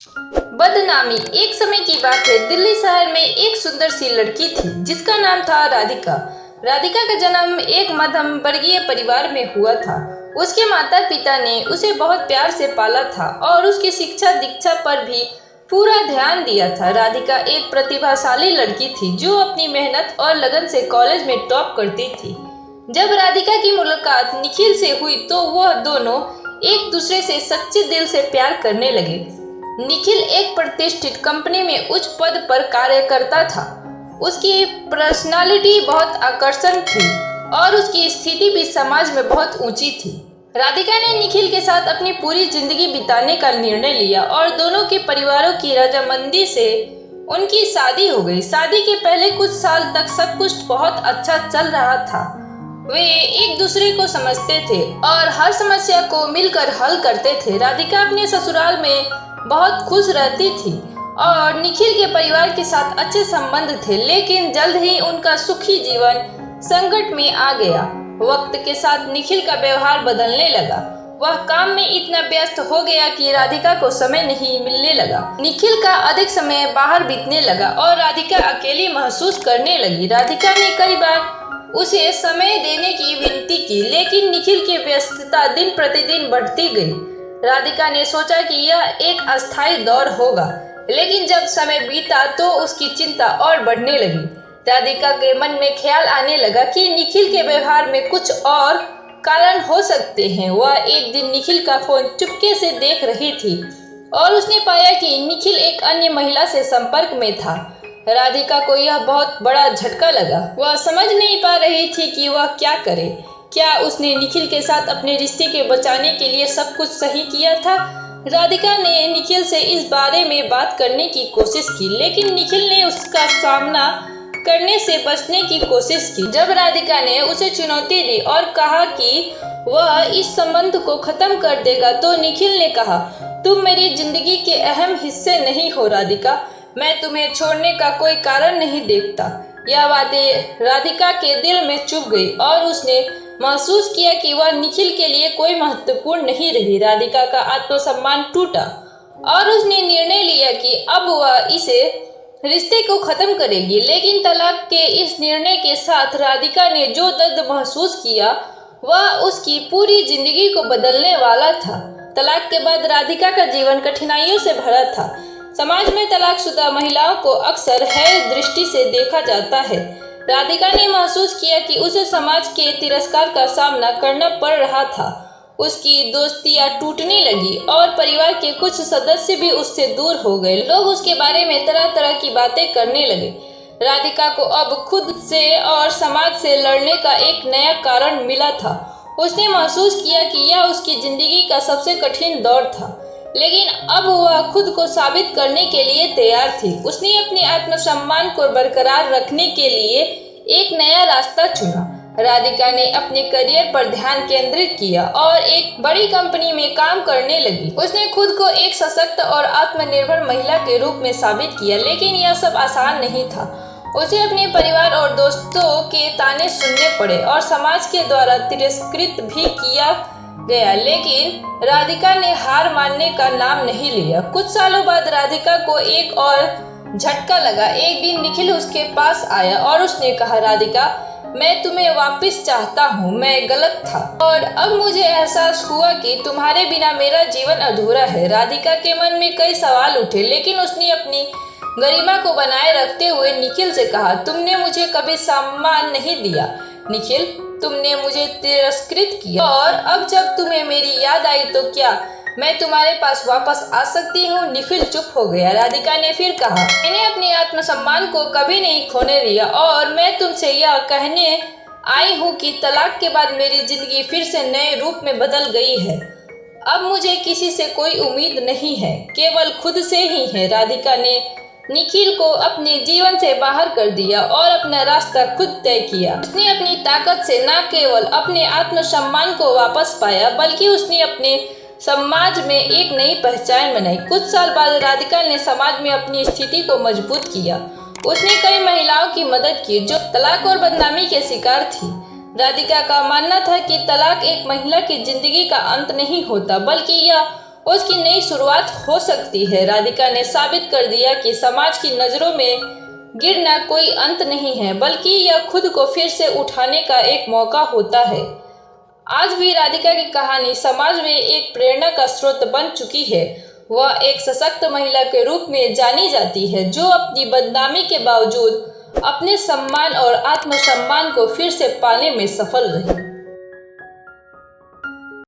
बदनामी। एक समय की बात है, दिल्ली शहर में एक सुंदर सी लड़की थी जिसका नाम था राधिका। राधिका का जन्म एक मध्यम वर्गीय परिवार में हुआ था। उसके माता पिता ने उसे बहुत प्यार से पाला था और उसकी शिक्षा दीक्षा पर भी पूरा ध्यान दिया था। राधिका एक प्रतिभाशाली लड़की थी जो अपनी मेहनत और लगन से कॉलेज में टॉप करती थी। जब राधिका की मुलाकात निखिल से हुई तो वह दोनों एक दूसरे से सच्चे दिल से प्यार करने लगे। निखिल एक प्रतिष्ठित कंपनी में उच्च पद पर कार्य करता था। उसकी पर्सनालिटी बहुत आकर्षक थी और उसकी स्थिति भी समाज में बहुत ऊंची थी। राधिका ने निखिल के साथ अपनी पूरी जिंदगी बिताने का निर्णय लिया और दोनों के परिवारों की रजामंदी से उनकी शादी हो गई। शादी के पहले कुछ साल तक सब कुछ बहुत अच्छा चल रहा था। वे एक दूसरे को समझते थे और हर समस्या को मिलकर हल करते थे। राधिका अपने ससुराल में बहुत खुश रहती थी और निखिल के परिवार के साथ अच्छे संबंध थे, लेकिन जल्द ही उनका सुखी जीवन संकट में आ गया। वक्त के साथ निखिल का व्यवहार बदलने लगा। वह काम में इतना व्यस्त हो गया कि राधिका को समय नहीं मिलने लगा। निखिल का अधिक समय बाहर बीतने लगा और राधिका अकेली महसूस करने लगी। राधिका ने कई बार उसे समय देने की विनती की, लेकिन निखिल की व्यस्तता दिन प्रतिदिन बढ़ती गई। राधिका ने सोचा कि यह एक अस्थायी दौर होगा, लेकिन जब समय बीता तो उसकी चिंता और बढ़ने लगी। राधिका के मन में ख्याल आने लगा कि निखिल के व्यवहार में कुछ और कारण हो सकते हैं। वह एक दिन निखिल का फोन चुपके से देख रही थी और उसने पाया कि निखिल एक अन्य महिला से संपर्क में था। राधिका को यह बहुत बड़ा झटका लगा। वह समझ नहीं पा रही थी कि वह क्या करे। क्या उसने निखिल के साथ अपने रिश्ते के बचाने के लिए सब कुछ सही किया था? राधिका ने निखिल से इस बारे में बात करने की कोशिश की, लेकिन निखिल ने उसका सामना करने से बचने की कोशिश की। जब राधिका ने उसे चुनौती दी और कहा कि वह इस संबंध को खत्म कर देगा, तो निखिल ने कहा, तुम मेरी जिंदगी के अहम हिस्से नहीं हो राधिका, मैं तुम्हें छोड़ने का कोई कारण नहीं देखता। यह बातें राधिका के दिल में चुभ गई और उसने महसूस किया कि वह निखिल के लिए कोई महत्वपूर्ण नहीं रही। राधिका का आत्मसम्मान टूटा और उसने निर्णय लिया कि अब वह इसे रिश्ते को खत्म करेगी। लेकिन तलाक के इस निर्णय के साथ राधिका ने जो दर्द महसूस किया वह उसकी पूरी जिंदगी को बदलने वाला था। तलाक के बाद राधिका का जीवन कठिनाइयों से भरा था। समाज में तलाकशुदा महिलाओं को अक्सर हैय दृष्टि से देखा जाता है। राधिका ने महसूस किया कि उसे समाज के तिरस्कार का सामना करना पड़ रहा था। उसकी दोस्तियां टूटने लगी और परिवार के कुछ सदस्य भी उससे दूर हो गए। लोग उसके बारे में तरह तरह की बातें करने लगे। राधिका को अब खुद से और समाज से लड़ने का एक नया कारण मिला था। उसने महसूस किया कि यह उसकी जिंदगी का सबसे कठिन दौर था, लेकिन अब वह खुद को साबित करने के लिए तैयार थी। उसने अपने आत्मसम्मान को बरकरार रखने के लिए एक नया रास्ता चुना। राधिका ने अपने करियर पर ध्यान केंद्रित किया और एक बड़ी कंपनी में काम करने लगी। उसने खुद को एक सशक्त और आत्मनिर्भर महिला के रूप में साबित किया, लेकिन यह सब आसान नहीं था। उसे अपने परिवार और दोस्तों के ताने सुनने पड़े और समाज के द्वारा तिरस्कृत भी किया गया, लेकिन राधिका ने हार मानने का नाम नहीं लिया। कुछ सालों बाद राधिका को एक और झटका लगा। एक दिन निखिल उसके पास आया और उसने कहा, राधिका, मैं तुम्हें वापस चाहता हूँ। मैं गलत था और अब मुझे एहसास हुआ कि तुम्हारे बिना मेरा जीवन अधूरा है। राधिका के मन में कई सवाल उठे, लेकिन उसने अपनी गरिमा को बनाए रखते हुए निखिल से कहा, तुमने मुझे कभी सम्मान नहीं दिया निखिल, तुमने मुझे तिरस्कृत किया और अब जब तुम्हें मेरी याद आई तो क्या मैं तुम्हारे पास वापस आ सकती हूँ? निखिल चुप हो गया। राधिका ने फिर कहा, मैंने अपने आत्मसम्मान को कभी नहीं खोने दिया और मैं तुमसे यह कहने आई हूँ कि तलाक के बाद मेरी जिंदगी फिर से नए रूप में बदल गई है। अब मुझे किसी से कोई उम्मीद नहीं है, केवल खुद से ही है। राधिका ने निखिल को अपने जीवन से बाहर कर दिया और अपना रास्ता खुद तय किया। उसने अपनी ताकत से न केवल अपने आत्मसम्मान को वापस पाया, बल्कि उसने अपने समाज में एक नई पहचान बनाई। कुछ साल बाद राधिका ने समाज में अपनी स्थिति को मजबूत किया। उसने कई महिलाओं की मदद की जो तलाक और बदनामी के शिकार थी। राधिका का मानना था कि तलाक एक महिला की जिंदगी का अंत नहीं होता, बल्कि यह उसकी नई शुरुआत हो सकती है। राधिका ने साबित कर दिया कि समाज की नज़रों में गिरना कोई अंत नहीं है, बल्कि यह खुद को फिर से उठाने का एक मौका होता है। आज भी राधिका की कहानी समाज में एक प्रेरणा का स्रोत बन चुकी है। वह एक सशक्त महिला के रूप में जानी जाती है, जो अपनी बदनामी के बावजूद अपने सम्मान और आत्मसम्मान को फिर से पाने में सफल रही।